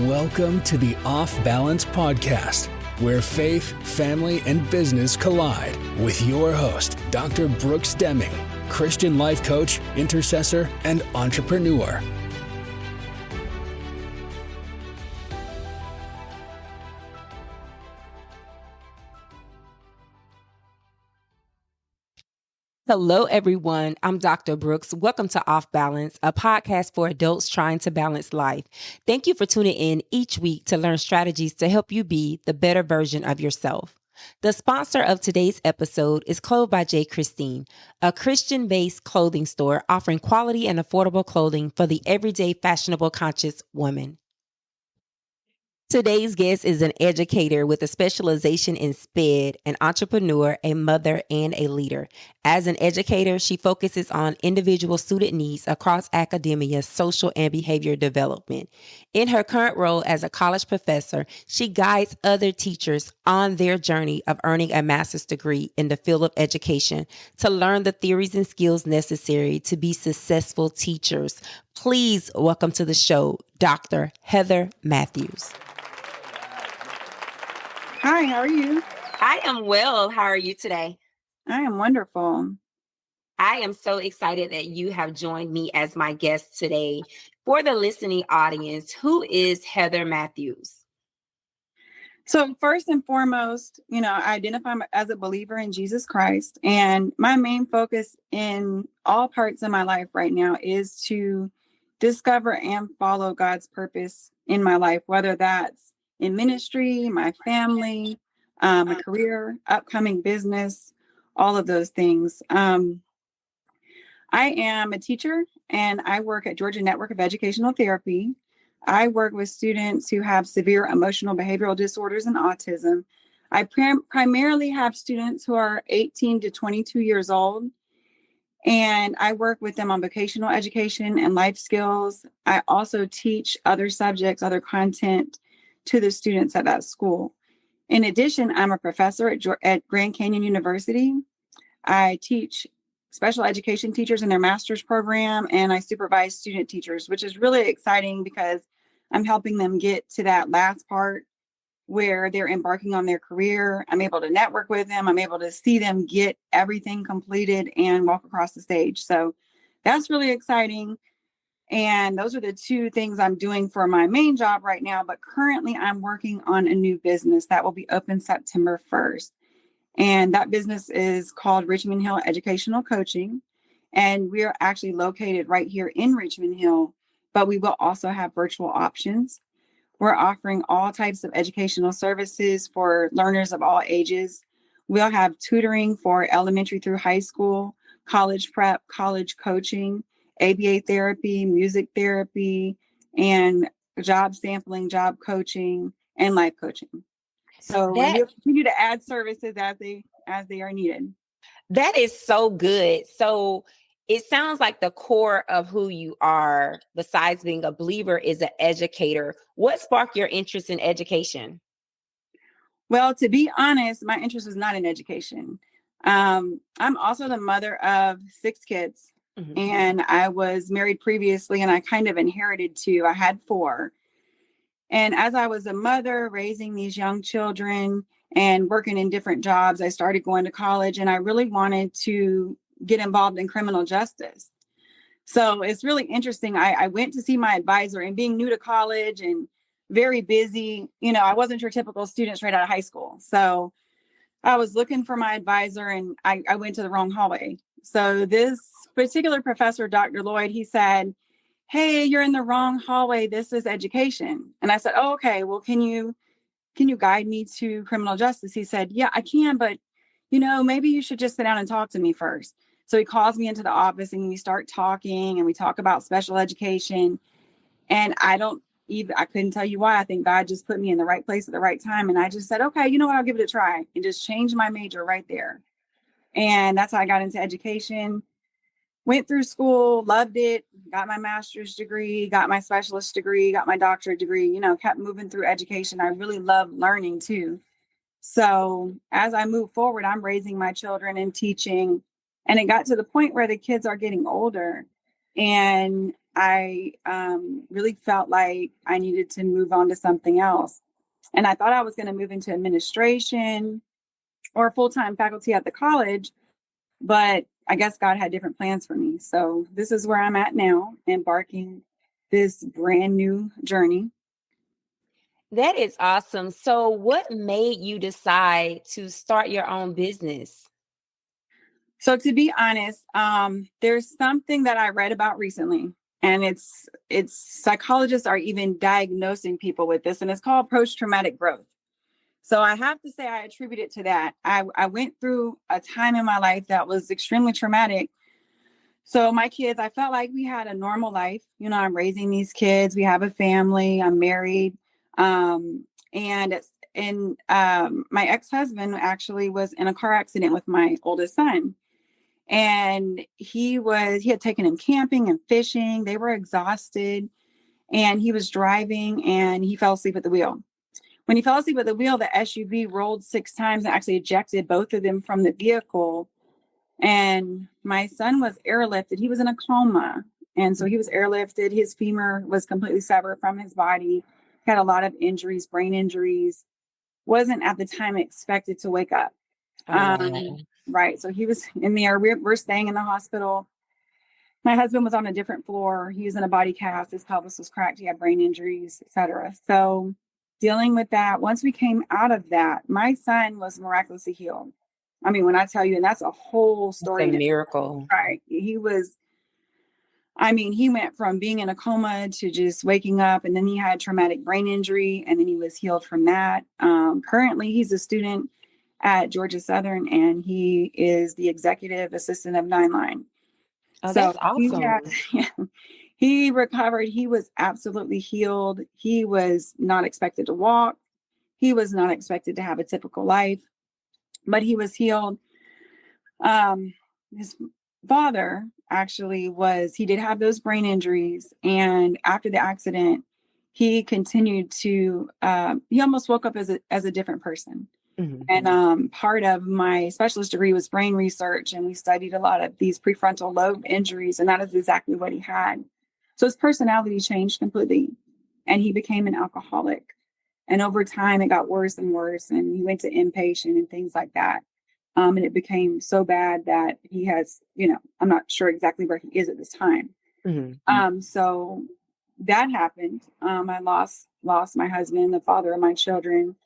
Welcome to the Off Balance Podcast, where faith, family, and business collide with your host, Dr. Brooks Deming, Christian life coach, intercessor, and entrepreneur. Hello, everyone. I'm Dr. Brooks. Welcome to Off Balance, a podcast for adults trying to balance life. Thank you for tuning in each week to learn strategies to help you be the better version of yourself. The sponsor of today's episode is Clothed by J. Christine, a Christian-based clothing store offering quality and affordable clothing for the everyday fashionable conscious woman. Today's guest is an educator with a specialization in SPED, an entrepreneur, a mother, and a leader. As an educator, she focuses on individual student needs across academia, social, and behavior development. In her current role as a college professor, she guides other teachers on their journey of earning a master's degree in the field of education to learn the theories and skills necessary to be successful teachers. Please welcome to the show, Dr. Heather Matthews. Hi, how are you? I am well. How are you today? I am wonderful. I am so excited that you have joined me as my guest today. For the listening audience, who is Heather Matthews? So first and foremost, I identify as a believer in Jesus Christ. And my main focus in all parts of my life right now is to discover and follow God's purpose in my life, whether that's in ministry, my family, my career, upcoming business, all of those things. I am a teacher and I work at Georgia Network of Educational Therapy. I work with students who have severe emotional behavioral disorders and autism. I primarily have students who are 18 to 22 years old, and I work with them on vocational education and life skills. I also teach other subjects, other content to the students at that school. In addition, I'm a professor at Grand Canyon University. I teach special education teachers in their master's program, and I supervise student teachers, which is really exciting because I'm helping them get to that last part where they're embarking on their career. I'm able to network with them. I'm able to see them get everything completed and walk across the stage. So that's really exciting. And those are the two things I'm doing for my main job right now. But currently I'm working on a new business that will be open September 1st. And that business is called Richmond Hill Educational Coaching. And we are actually located right here in Richmond Hill, but we will also have virtual options. We're offering all types of educational services for learners of all ages. We'll have tutoring for elementary through high school, college prep, college coaching, ABA therapy, music therapy, and job sampling, job coaching, and life coaching. So we'll continue to add services as they are needed. That is so good. So it sounds like the core of who you are, besides being a believer, is an educator. What sparked your interest in education? Well, to be honest, my interest was not in education. I'm also the mother of 6 kids. Mm-hmm. And I was married previously, and I kind of inherited 2. I had 4. And as I was a mother raising these young children and working in different jobs, I started going to college, and I really wanted to get involved in criminal justice. So it's really interesting. I went to see my advisor, and being new to college and very busy, I wasn't your typical student straight out of high school. So I was looking for my advisor, and I went to the wrong hallway. So this particular professor, Dr. Lloyd, he said, "Hey, you're in the wrong hallway. This is education." And I said, "Oh, okay. Well, can you guide me to criminal justice?" He said, "Yeah, I can, but maybe you should just sit down and talk to me first." So he calls me into the office, and we start talking, and we talk about special education. And I couldn't tell you why. I think God just put me in the right place at the right time. And I just said, okay, you know what? I'll give it a try, and just changed my major right there. And that's how I got into education. Went through school, loved it, got my master's degree, got my specialist degree, got my doctorate degree, kept moving through education. I really love learning too. So as I move forward, I'm raising my children and teaching. And it got to the point where the kids are getting older. And I really felt like I needed to move on to something else. And I thought I was going to move into administration or full-time faculty at the college, but I guess God had different plans for me. So this is where I'm at now, embarking this brand new journey. That is awesome. So what made you decide to start your own business? So to be honest, there's something that I read about recently, and it's psychologists are even diagnosing people with this, and it's called post-traumatic growth. So I have to say I attribute it to that. I went through a time in my life that was extremely traumatic. So my kids, I felt like we had a normal life. You know, I'm raising these kids. We have a family. I'm married. And my ex-husband actually was in a car accident with my oldest son. And he had taken him camping and fishing. They were exhausted, and he was driving and he fell asleep at the wheel. When he fell asleep at the wheel, the SUV rolled 6 times and actually ejected both of them from the vehicle. And my son was airlifted. He was in a coma. And so he was airlifted. His femur was completely severed from his body. He had a lot of injuries, brain injuries. Wasn't at the time expected to wake up. Wow. Right. So he was in there. We're staying in the hospital. My husband was on a different floor. He was in a body cast. His pelvis was cracked. He had brain injuries, etc. So dealing with that, once we came out of that, my son was miraculously healed. I mean, when I tell you, and that's a whole story. It's a miracle. Right. He went from being in a coma to just waking up, and then he had traumatic brain injury, and then he was healed from that. Currently, he's a student at Georgia Southern, and he is the executive assistant of Nine Line. Oh, that's awesome. He recovered. He was absolutely healed. He was not expected to walk. He was not expected to have a typical life, but he was healed. His father actually he did have those brain injuries. And after the accident, he continued to, he almost woke up as a different person. Mm-hmm. And part of my specialist degree was brain research, and we studied a lot of these prefrontal lobe injuries, and that is exactly what he had. So his personality changed completely, and he became an alcoholic. And over time, it got worse and worse, and he went to inpatient and things like that. And it became so bad that he has, I'm not sure exactly where he is at this time. Mm-hmm. So that happened. I lost my husband, the father of my children,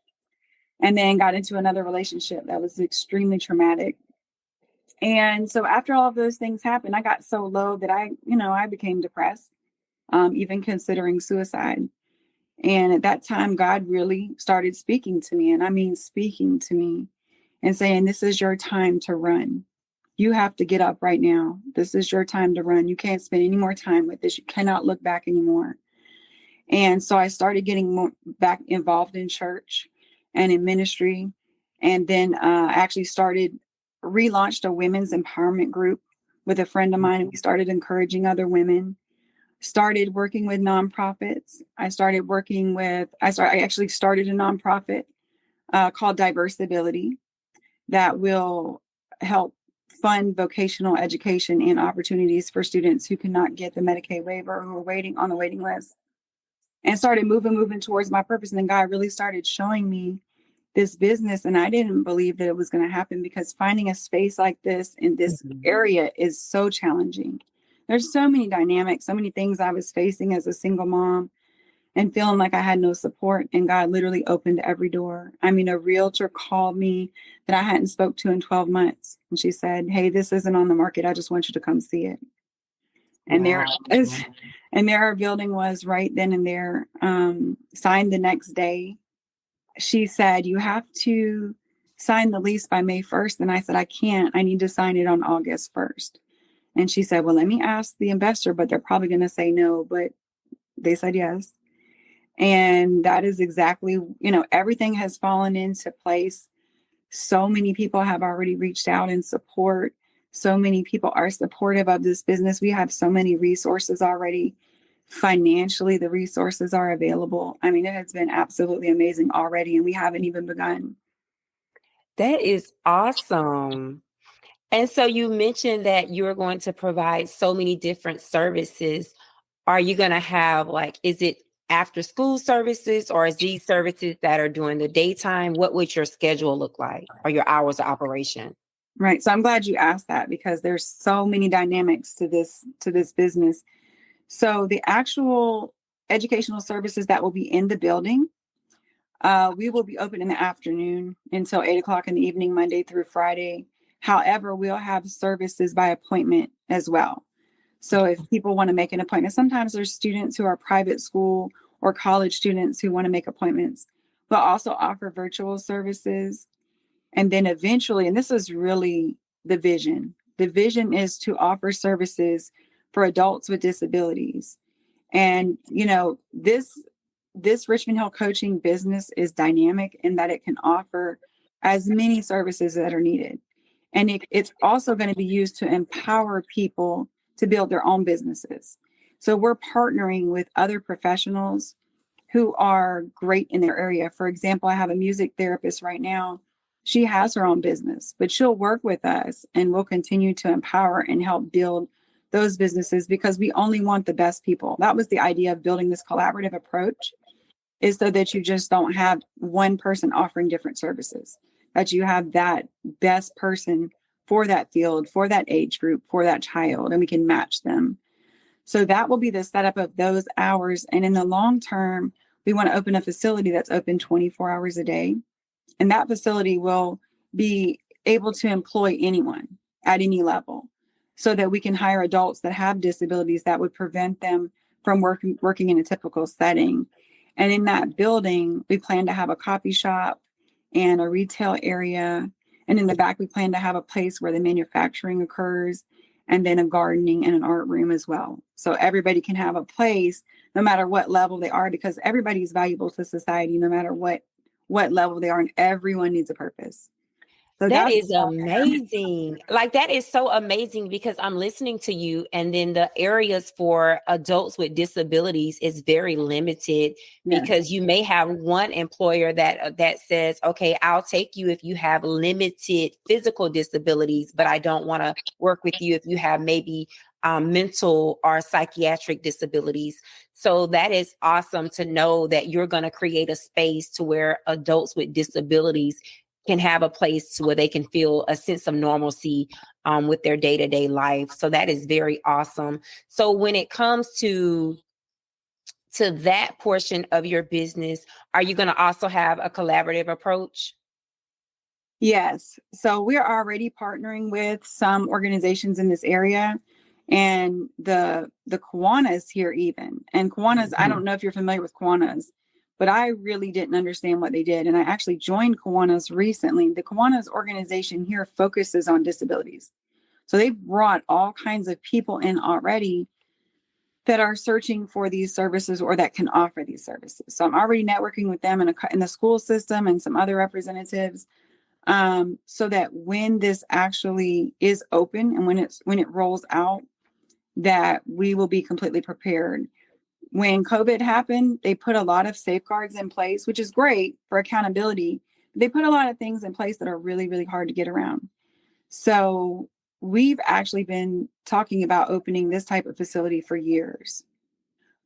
and then got into another relationship that was extremely traumatic. And so after all of those things happened, I got so low that I became depressed, even considering suicide. And at that time, God really started speaking to me. And I mean, speaking to me and saying, this is your time to run. You have to get up right now. This is your time to run. You can't spend any more time with this. You cannot look back anymore. And so I started getting more back involved in church and in ministry. And then actually relaunched a women's empowerment group with a friend of mine. And we started encouraging other women, started working with nonprofits. I actually started a nonprofit called Disabilities that will help fund vocational education and opportunities for students who cannot get the Medicaid waiver, who are waiting on the waiting list. And started moving towards my purpose. And then God really started showing me this business. And I didn't believe that it was going to happen, because finding a space like this in this area is so challenging. There's so many dynamics, so many things I was facing as a single mom and feeling like I had no support. And God literally opened every door. I mean, a realtor called me that I hadn't spoke to in 12 months. And she said, hey, this isn't on the market. I just want you to come see it. And wow. There our building was right then and there, signed the next day. She said, you have to sign the lease by May 1st. And I said, I can't. I need to sign it on August 1st. And she said, well, let me ask the investor, but they're probably going to say no. But they said yes. And that is exactly, everything has fallen into place. So many people have already reached out in support. So many people are supportive of this business. We have so many resources already. Financially, the resources are available. I mean, it has been absolutely amazing already, and we haven't even begun. That is awesome. And so you mentioned that you're going to provide so many different services. are you going to have, like, is it after school services, or is these services that are during the daytime? What would your schedule look like, or your hours of operation? Right. So I'm glad you asked that, because there's so many dynamics to this business. So the actual educational services that will be in the building, we will be open in the afternoon until 8 o'clock in the evening, Monday through Friday. However, we'll have services by appointment as well. So if people want to make an appointment, sometimes there's students who are private school or college students who want to make appointments. We'll also offer virtual services. And then eventually, and this is really the vision is to offer services for adults with disabilities. And, this Richmond Hill coaching business is dynamic in that it can offer as many services that are needed. And it's also going to be used to empower people to build their own businesses. So we're partnering with other professionals who are great in their area. For example, I have a music therapist right now. She has her own business, but she'll work with us and we'll continue to empower and help build those businesses, because we only want the best people. That was the idea of building this collaborative approach, is so that you just don't have one person offering different services, that you have that best person for that field, for that age group, for that child, and we can match them. So that will be the setup of those hours. And in the long term, we want to open a facility that's open 24 hours a day. And that facility will be able to employ anyone at any level, so that we can hire adults that have disabilities that would prevent them from working in a typical setting. And in that building, we plan to have a coffee shop and a retail area. And in the back, we plan to have a place where the manufacturing occurs, and then a gardening and an art room as well. So everybody can have a place, no matter what level they are, because everybody is valuable to society, no matter what level they are, and everyone needs a purpose. So That is amazing. Like, that is so amazing, because I'm listening to you, and then the areas for adults with disabilities is very limited. Yes. Because you may have one employer that says, okay, I'll take you if you have limited physical disabilities, but I don't want to work with you if you have maybe mental or psychiatric disabilities. So that is awesome to know that you're going to create a space to where adults with disabilities can have a place where they can feel a sense of normalcy with their day-to-day life. So that is very awesome. So when it comes to that portion of your business, are you going to also have a collaborative approach? Yes. So we're already partnering with some organizations in this area, and the Kiwanis here even. And Kiwanis, I don't know if you're familiar with Kiwanis, but I really didn't understand what they did. And I actually joined Kiwanis recently. The Kiwanis organization here focuses on disabilities. So they've brought all kinds of people in already that are searching for these services or that can offer these services. So I'm already networking with them in the school system and some other representatives, so that when this actually is open and when it rolls out, that we will be completely prepared. When COVID happened, they put a lot of safeguards in place, which is great for accountability. They put a lot of things in place that are really, really hard to get around. So we've actually been talking about opening this type of facility for years.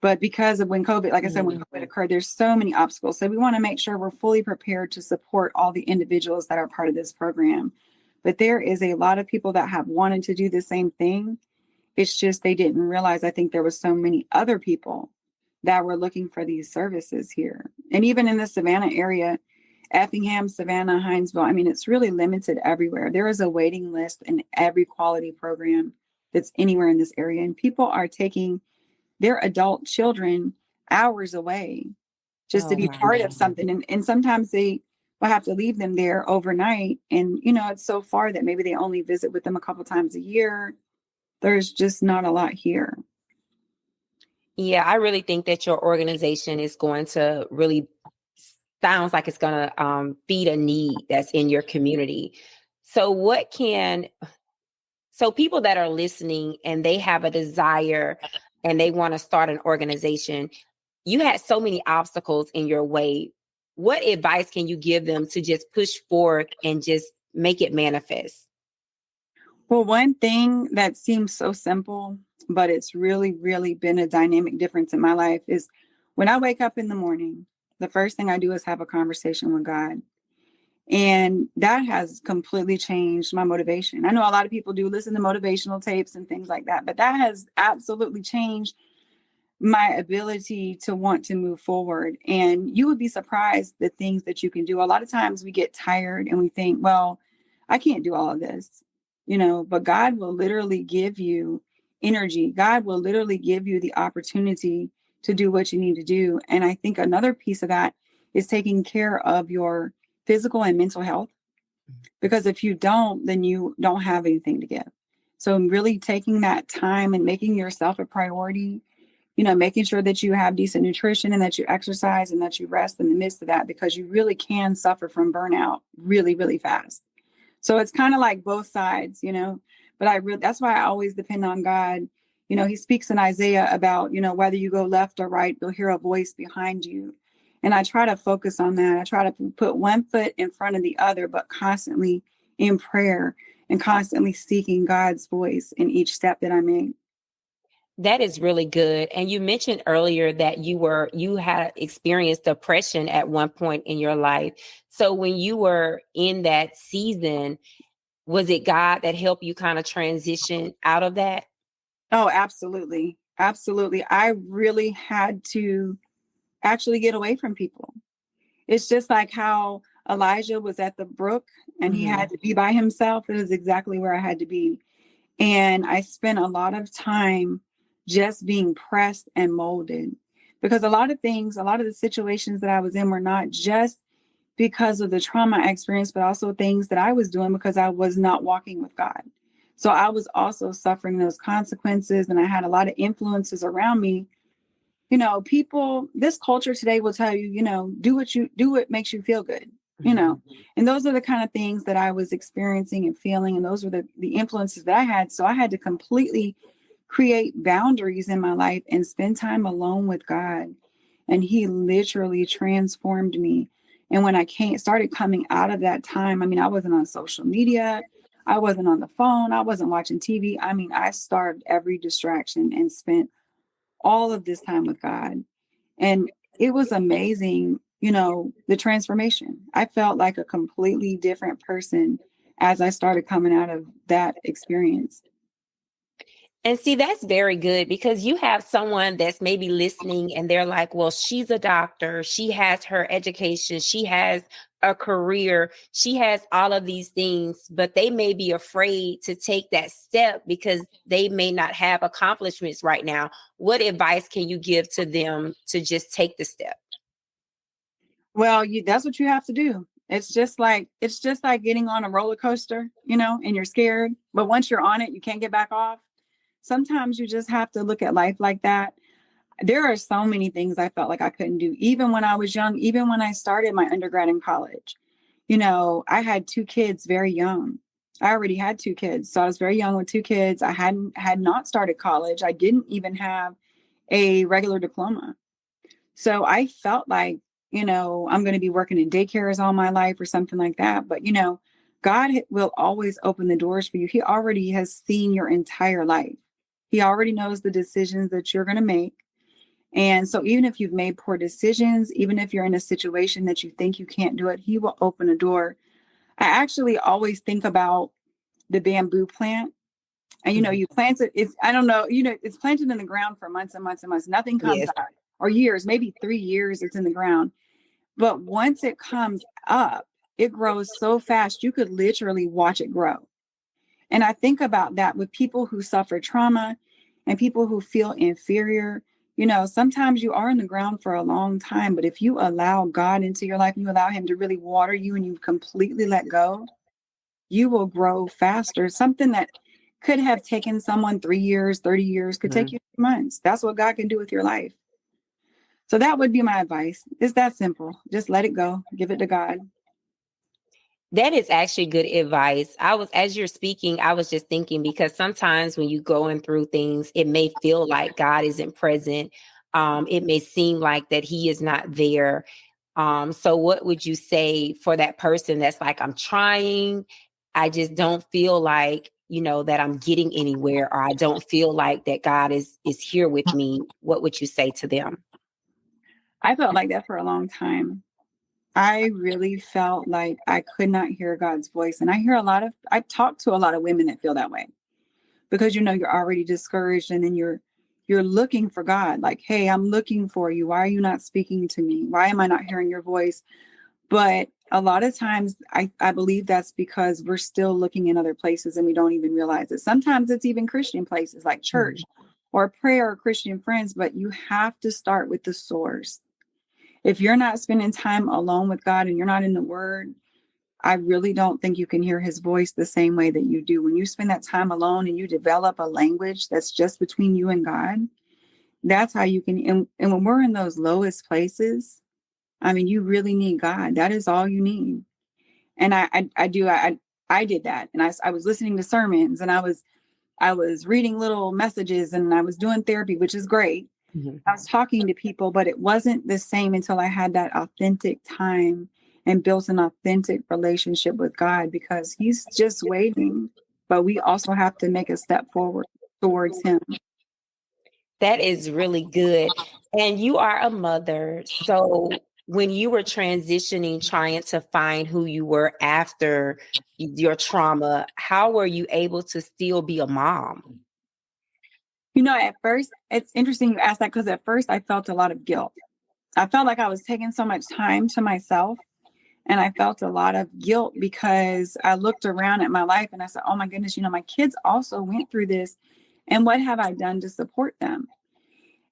But because of when COVID, like I said, when COVID occurred, there's so many obstacles. So we want to make sure we're fully prepared to support all the individuals that are part of this program. But there is a lot of people that have wanted to do the same thing. It's just they didn't realize, I think there was so many other people that were looking for these services here. And even in the Savannah area, Effingham, Savannah, Hinesville, I mean, it's really limited everywhere. There is a waiting list in every quality program that's anywhere in this area. And people are taking their adult children hours away just to be part of something. And sometimes they will have to leave them there overnight. And, it's so far that maybe they only visit with them a couple times a year. There's just not a lot here. Yeah, I really think that your organization is going to really sounds like it's going to feed a need that's in your community. So people that are listening and they have a desire and they want to start an organization, you had so many obstacles in your way. What advice can you give them to just push forward and just make it manifest? Well, one thing that seems so simple, but it's really, really been a dynamic difference in my life is when I wake up in the morning, the first thing I do is have a conversation with God. And that has completely changed my motivation. I know a lot of people do listen to motivational tapes and things like that, but that has absolutely changed my ability to want to move forward. And you would be surprised the things that you can do. A lot of times we get tired and we think, well, I can't do all of this, but God will literally give you energy. God will literally give you the opportunity to do what you need to do. And I think another piece of that is taking care of your physical and mental health, because if you don't, then you don't have anything to give. So really taking that time and making yourself a priority, making sure that you have decent nutrition and that you exercise and that you rest in the midst of that, because you really can suffer from burnout really, really fast. So it's kind of like both sides, but that's why I always depend on God. He speaks in Isaiah about, whether you go left or right, you'll hear a voice behind you. And I try to focus on that. I try to put one foot in front of the other, but constantly in prayer and constantly seeking God's voice in each step that I make. That is really good. And you mentioned earlier that you had experienced depression at one point in your life. So when you were in that season, was it God that helped you kind of transition out of that? Oh, absolutely. Absolutely. I really had to actually get away from people. It's just like how Elijah was at the brook and he had to be by himself. It is exactly where I had to be. And I spent a lot of time just being pressed and molded, because a lot of the situations that I was in were not just because of the trauma I experienced, but also things that I was doing because I was not walking with God. So I was also suffering those consequences, and I had a lot of influences around me. People, this culture today will tell you, do what makes you feel good, and those are the kind of things that I was experiencing and feeling. And those were the influences that I had. So I had to completely create boundaries in my life and spend time alone with God. And he literally transformed me. And when I started coming out of that time, I wasn't on social media. I wasn't on the phone. I wasn't watching TV. I starved every distraction and spent all of this time with God. And it was amazing, the transformation. I felt like a completely different person as I started coming out of that experience. And see, that's very good, because you have someone that's maybe listening and they're like, well, she's a doctor. She has her education. She has a career. She has all of these things, but they may be afraid to take that step because they may not have accomplishments right now. What advice can you give to them to just take the step? Well, that's what you have to do. It's just like getting on a roller coaster, and you're scared, but once you're on it, you can't get back off. Sometimes you just have to look at life like that. There are so many things I felt like I couldn't do, even when I was young, even when I started my undergrad in college. I had 2 kids very young. I already had 2 kids. So I was very young with 2 kids. I had not started college. I didn't even have a regular diploma. So I felt like, I'm going to be working in daycares all my life or something like that. But, God will always open the doors for you. He already has seen your entire life. He already knows the decisions that you're going to make. And so even if you've made poor decisions, even if you're in a situation that you think you can't do it, he will open a door. I actually always think about the bamboo plant. And, you plant it. I don't know, it's planted in the ground for months and months and months. Nothing comes Yes. out, or years, maybe 3 years it's in the ground. But once it comes up, it grows so fast, you could literally watch it grow. And I think about that with people who suffer trauma and people who feel inferior. Sometimes you are in the ground for a long time, but if you allow God into your life, and you allow him to really water you, and you completely let go, you will grow faster. Something that could have taken someone 3 years, 30 years, could take you 3 months. That's what God can do with your life. So that would be my advice. It's that simple. Just let it go. Give it to God. That is actually good advice. As you're speaking, I was just thinking, because sometimes when you're going through things, it may feel like God isn't present. It may seem like that he is not there. So what would you say for that person that's like, I'm trying, I just don't feel like that I'm getting anywhere, or I don't feel like that God is here with me, what would you say to them? I felt like that for a long time. I really felt like I could not hear God's voice. And I talk to a lot of women that feel that way because, you're already discouraged, and then you're looking for God. Like, hey, I'm looking for you. Why are you not speaking to me? Why am I not hearing your voice? But a lot of times I believe that's because we're still looking in other places and we don't even realize it. Sometimes it's even Christian places like church or prayer or Christian friends, but you have to start with the source. If you're not spending time alone with God and you're not in the Word, I really don't think you can hear His voice the same way that you do. When you spend that time alone and you develop a language that's just between you and God, that's how you can. And when we're in those lowest places, I mean, you really need God. That is all you need. And I did that. And I was listening to sermons, and I was reading little messages, and I was doing therapy, which is great. I was talking to people, but it wasn't the same until I had that authentic time and built an authentic relationship with God, because He's just waiting, but we also have to make a step forward towards Him. That is really good. And you are a mother. So when you were transitioning, trying to find who you were after your trauma, how were you able to still be a mom? At first, it's interesting you asked that, because at first I felt a lot of guilt. I felt like I was taking so much time to myself, and I felt a lot of guilt because I looked around at my life and I said, oh my goodness, my kids also went through this. And what have I done to support them?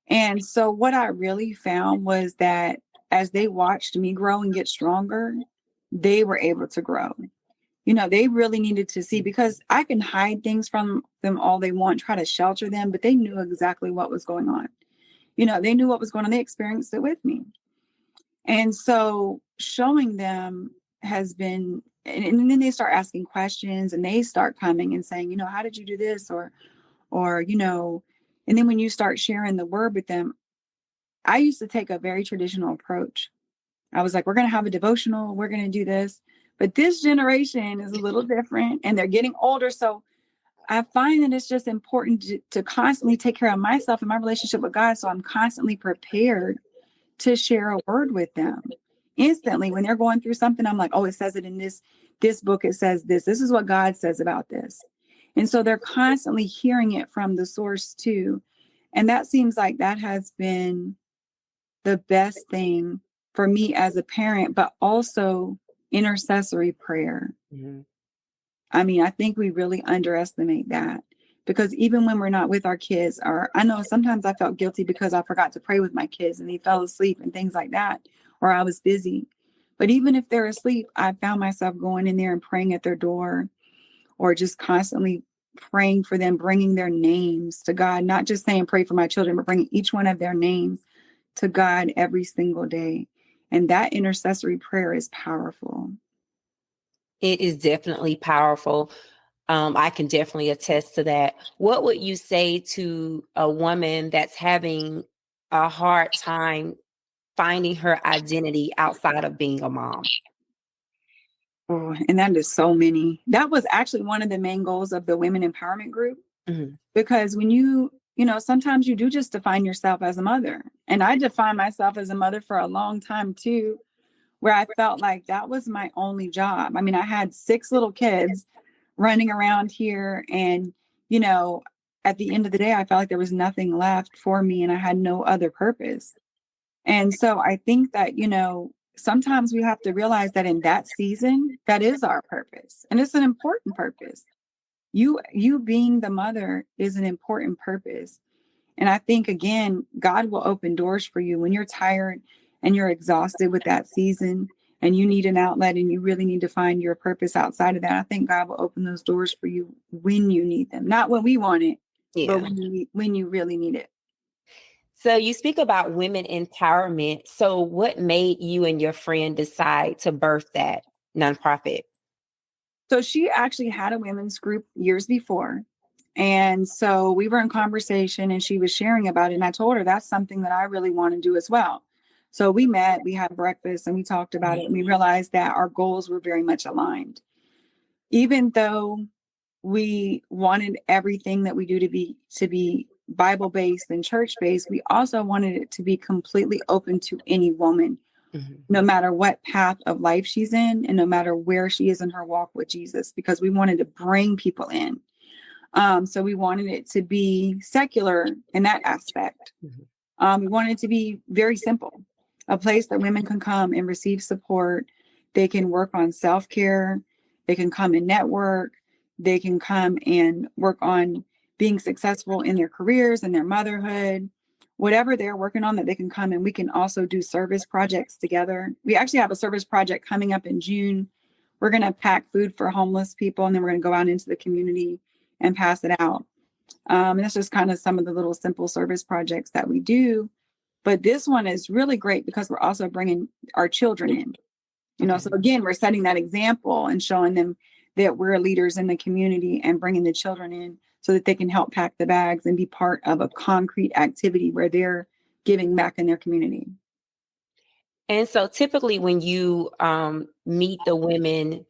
And so what I really found was that as they watched me grow and get stronger, they were able to grow. They really needed to see, because I can hide things from them all they want, try to shelter them, but they knew exactly what was going on. They knew what was going on. They experienced it with me. And so showing them has been, and then they start asking questions, and they start coming and saying, how did you do this? Or, and then when you start sharing the word with them, I used to take a very traditional approach. I was like, we're going to have a devotional. We're going to do this. But this generation is a little different, and they're getting older. So I find that it's just important to constantly take care of myself and my relationship with God. So I'm constantly prepared to share a word with them instantly. When they're going through something, I'm like, oh, it says it in this book. It says this. This is what God says about this. And so they're constantly hearing it from the source too. And that seems like that has been the best thing for me as a parent, but also intercessory prayer. I mean, I think we really underestimate that, because even when we're not with our kids, or I know sometimes I felt guilty because I forgot to pray with my kids and they fell asleep and things like that, or I was busy. But even if they're asleep, I found myself going in there and praying at their door, or just constantly praying for them, bringing their names to God, not just saying pray for my children, but bringing each one of their names to God every single day. And that intercessory prayer is powerful. It is definitely powerful. I can definitely attest to that. What would you say to a woman that's having a hard time finding her identity outside of being a mom? Oh, and that is so many. That was actually one of the main goals of the Women Empowerment Group, because when sometimes you do just define yourself as a mother. And I defined myself as a mother for a long time too, where I felt like that was my only job. I mean, I had 6 little kids running around here, and, at the end of the day, I felt like there was nothing left for me and I had no other purpose. And so I think that, sometimes we have to realize that in that season, that is our purpose. And it's an important purpose. You being the mother is an important purpose. And I think, again, God will open doors for you when you're tired and you're exhausted with that season and you need an outlet and you really need to find your purpose outside of that. I think God will open those doors for you when you need them, not when we want it, but when you really need it. So you speak about women empowerment. So what made you and your friend decide to birth that nonprofit? So she actually had a women's group years before. And so we were in conversation and she was sharing about it. And I told her that's something that I really want to do as well. So we met, we had breakfast, and we talked about it. And we realized that our goals were very much aligned. Even though we wanted everything that we do to be Bible-based and church-based. We also wanted it to be completely open to any woman, no matter what path of life she's in and no matter where she is in her walk with Jesus, because we wanted to bring people in. So we wanted it to be secular in that aspect. We wanted it to be very simple, a place that women can come and receive support. They can work on self-care. They can come and network. They can come and work on being successful in their careers and their motherhood, whatever they're working on, that they can come, and we can also do service projects together. We actually have a service project coming up in June. We're going to pack food for homeless people, and then we're going to go out into the community and pass it out. And that's just kind of some of the little simple service projects that we do. But this one is really great because we're also bringing our children in. So again, we're setting that example and showing them that we're leaders in the community and bringing the children in so that they can help pack the bags and be part of a concrete activity where they're giving back in their community. And so typically when you meet the women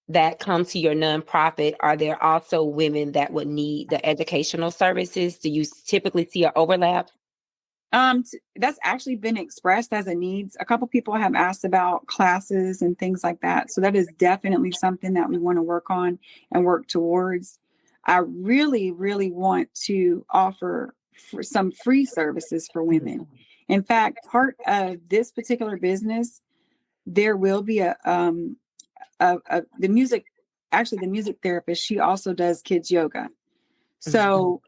that come to your nonprofit, are there also women that would need the educational services? Do you typically see an overlap? That's actually been expressed as a needs. A couple people have asked about classes and things like that. So that is definitely something that we want to work on and work towards. I really, really want to offer some free services for women. In fact, part of this particular business, there will be the music therapist. She also does kids yoga. So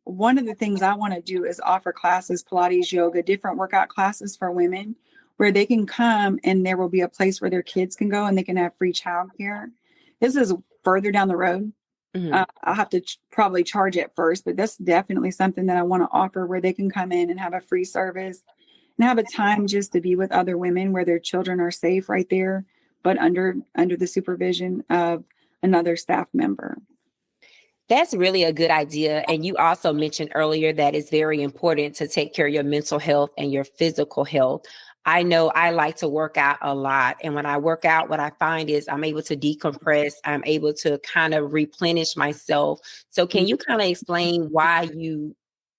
one of the things I want to do is offer classes, Pilates, yoga, different workout classes for women where they can come and there will be a place where their kids can go and they can have free childcare. This is further down the road. I'll have to probably charge it first, but that's definitely something that I want to offer where they can come in and have a free service and have a time just to be with other women where their children are safe right there, but under the supervision of another staff member. That's really a good idea. And you also mentioned earlier that it's very important to take care of your mental health and your physical health. I know I like to work out a lot. And when I work out, what I find is I'm able to decompress. I'm able to kind of replenish myself. So can you kind of explain why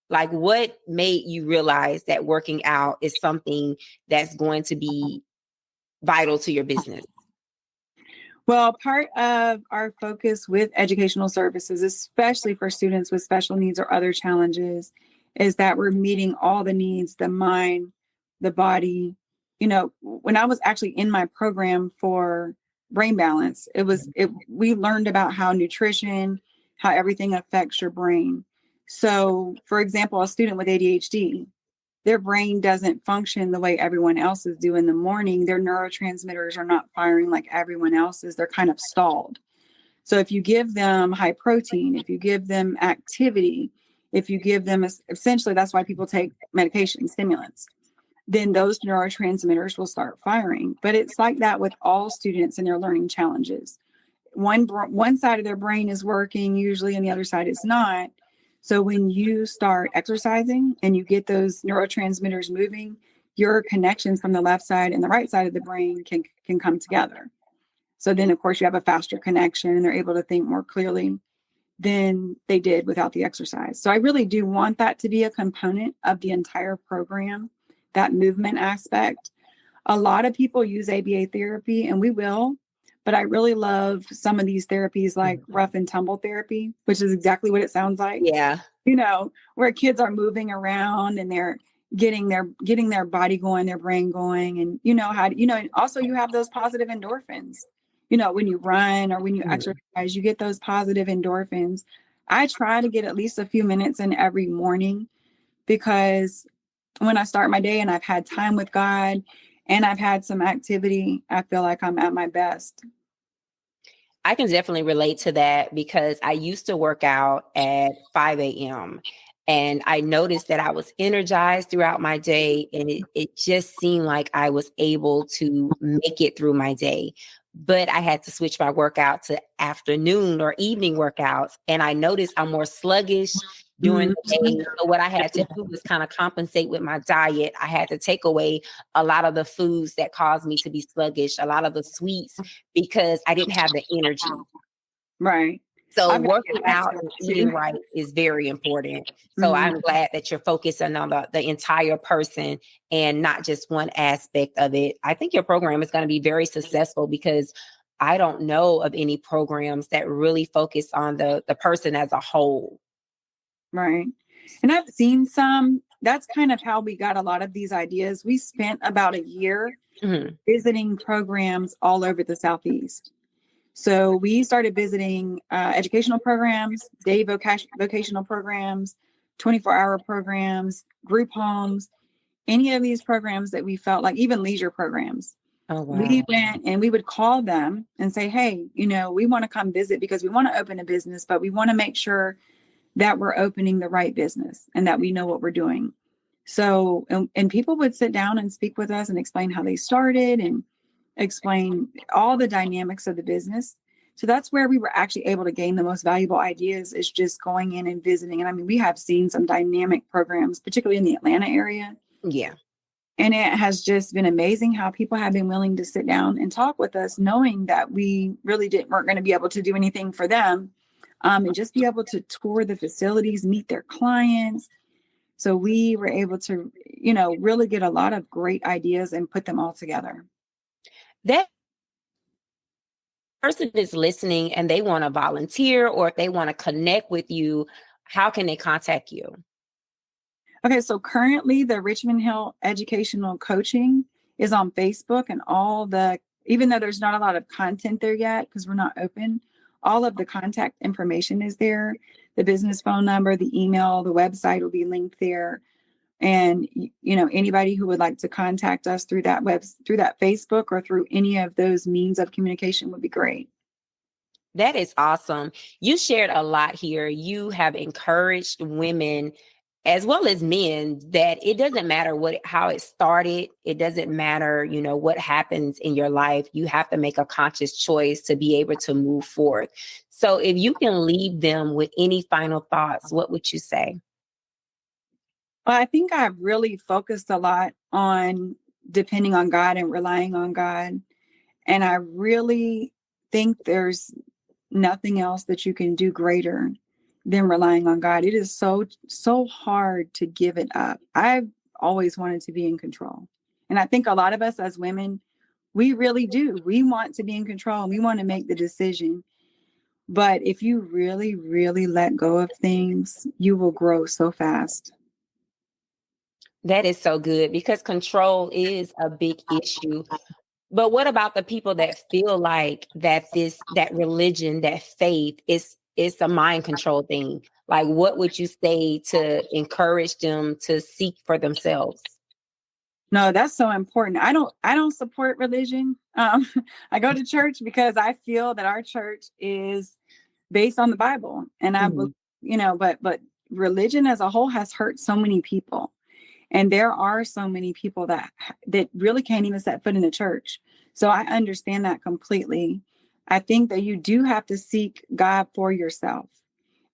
what made you realize that working out is something that's going to be vital to your business? Well, part of our focus with educational services, especially for students with special needs or other challenges, is that we're meeting all the needs, the mind, the body. When I was actually in my program for brain balance, we learned about how nutrition, how everything affects your brain. So, for example, a student with ADHD, their brain doesn't function the way everyone else's do in the morning. Their neurotransmitters are not firing like everyone else's. They're kind of stalled. So if you give them high protein, if you give them activity, if you give them, essentially, that's why people take medication, stimulants, then those neurotransmitters will start firing. But it's like that with all students and their learning challenges. One side of their brain is working usually and the other side is not. So when you start exercising and you get those neurotransmitters moving, your connections from the left side and the right side of the brain can come together. So then, of course, you have a faster connection and they're able to think more clearly than they did without the exercise. So I really do want that to be a component of the entire program, that movement aspect. A lot of people use ABA therapy, and we will. But I really love some of these therapies like rough and tumble therapy, which is exactly what it sounds like. Yeah. Where kids are moving around and they're getting their body going, their brain going. And and also you have those positive endorphins. When you run or when you exercise, you get those positive endorphins. I try to get at least a few minutes in every morning because when I start my day and I've had time with God and I've had some activity, I feel like I'm at my best. I can definitely relate to that because I used to work out at 5 a.m. and I noticed that I was energized throughout my day and it just seemed like I was able to make it through my day. But I had to switch my workout to afternoon or evening workouts. And I noticed I'm more sluggish during the day. So what I had to do was kind of compensate with my diet. I had to take away a lot of the foods that caused me to be sluggish, a lot of the sweets, because I didn't have the energy. Right. So I've got to working get back out to and it eating too. right is very important. So Mhm. I'm glad that you're focusing on the entire person and not just one aspect of it. I think your program is going to be very successful because I don't know of any programs that really focus on the person as a whole. Right. And I've seen some. That's kind of how we got a lot of these ideas. We spent about a year Mhm. visiting programs all over the Southeast. So we started visiting educational programs, day vocational programs, 24-hour programs, group homes, any of these programs that we felt like, even leisure programs. Oh, We wow. went and we would call them and say, hey, we want to come visit because we want to open a business, but we want to make sure that we're opening the right business and that we know what we're doing. So, and people would sit down and speak with us and explain how they started and explain all the dynamics of the business. So that's where we were actually able to gain the most valuable ideas, is just going in and visiting. And I mean, we have seen some dynamic programs, particularly in the Atlanta area. Yeah. And it has just been amazing how people have been willing to sit down and talk with us, knowing that we really weren't going to be able to do anything for them, and just be able to tour the facilities, meet their clients. So we were able to, really get a lot of great ideas and put them all together. That person is listening and they want to volunteer, or if they want to connect with you, how can they contact you? Okay, so currently the Richmond Hill Educational Coaching is on Facebook, and even though there's not a lot of content there yet because we're not open, all of the contact information is there. The business phone number, the email, the website will be linked there. And anybody who would like to contact us through that Facebook or through any of those means of communication would be great. That is awesome. You shared a lot here. You have encouraged women as well as men that it doesn't matter how it started. It doesn't matter, what happens in your life. You have to make a conscious choice to be able to move forward. So if you can leave them with any final thoughts, what would you say? Well, I think I've really focused a lot on depending on God and relying on God. And I really think there's nothing else that you can do greater than relying on God. It is so, so hard to give it up. I've always wanted to be in control. And I think a lot of us as women, we really do. We want to be in control and we want to make the decision. But if you really, really let go of things, you will grow so fast. That is so good, because control is a big issue. But what about the people that feel like that religion, that faith is a mind control thing? Like, what would you say to encourage them to seek for themselves? No, that's so important. I don't support religion. I go to church because I feel that our church is based on the Bible. And Mhm. but religion as a whole has hurt so many people. And there are so many people that really can't even set foot in the church. So I understand that completely. I think that you do have to seek God for yourself.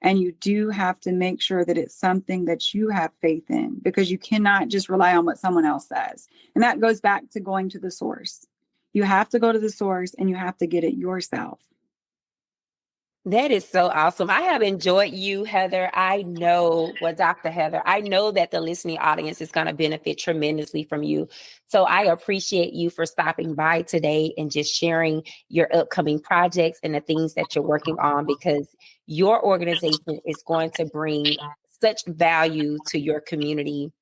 And you do have to make sure that it's something that you have faith in, because you cannot just rely on what someone else says. And that goes back to going to the source. You have to go to the source and you have to get it yourself. That is so awesome. I have enjoyed you, Heather. Dr. Heather, I know that the listening audience is going to benefit tremendously from you. So I appreciate you for stopping by today and just sharing your upcoming projects and the things that you're working on, because your organization is going to bring such value to your community.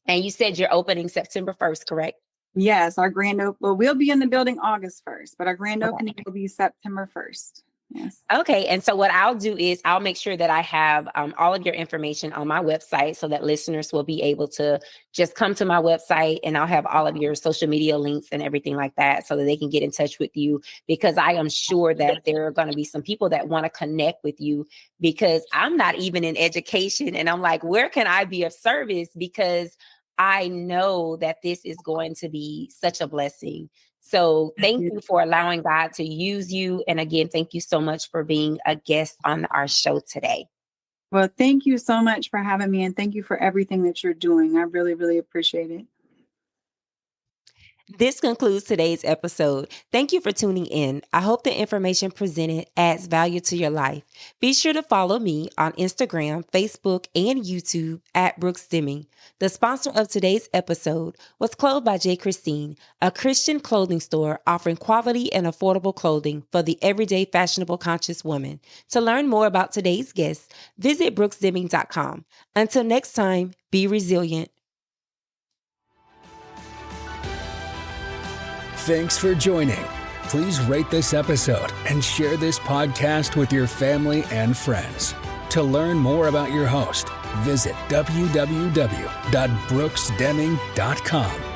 And you said you're opening September 1st, correct? Yes, our grand opening, well, we'll be in the building August 1st, but our grand opening will be September 1st. Yes. Okay. And so what I'll do is I'll make sure that I have all of your information on my website so that listeners will be able to just come to my website, and I'll have all of your social media links and everything like that so that they can get in touch with you, because I am sure that there are going to be some people that want to connect with you, because I'm not even in education and I'm like, where can I be of service? Because I know that this is going to be such a blessing. So thank you for allowing God to use you. And again, thank you so much for being a guest on our show today. Well, thank you so much for having me, and thank you for everything that you're doing. I really, really appreciate it. This concludes today's episode. Thank you for tuning in. I hope the information presented adds value to your life. Be sure to follow me on Instagram, Facebook, and YouTube at Brooks Deming. The sponsor of today's episode was Clothed by J. Christine, a Christian clothing store offering quality and affordable clothing for the everyday fashionable conscious woman. To learn more about today's guest, visit brooksdeming.com. Until next time, be resilient. Thanks for joining. Please rate this episode and share this podcast with your family and friends. To learn more about your host, visit www.brooksdeming.com.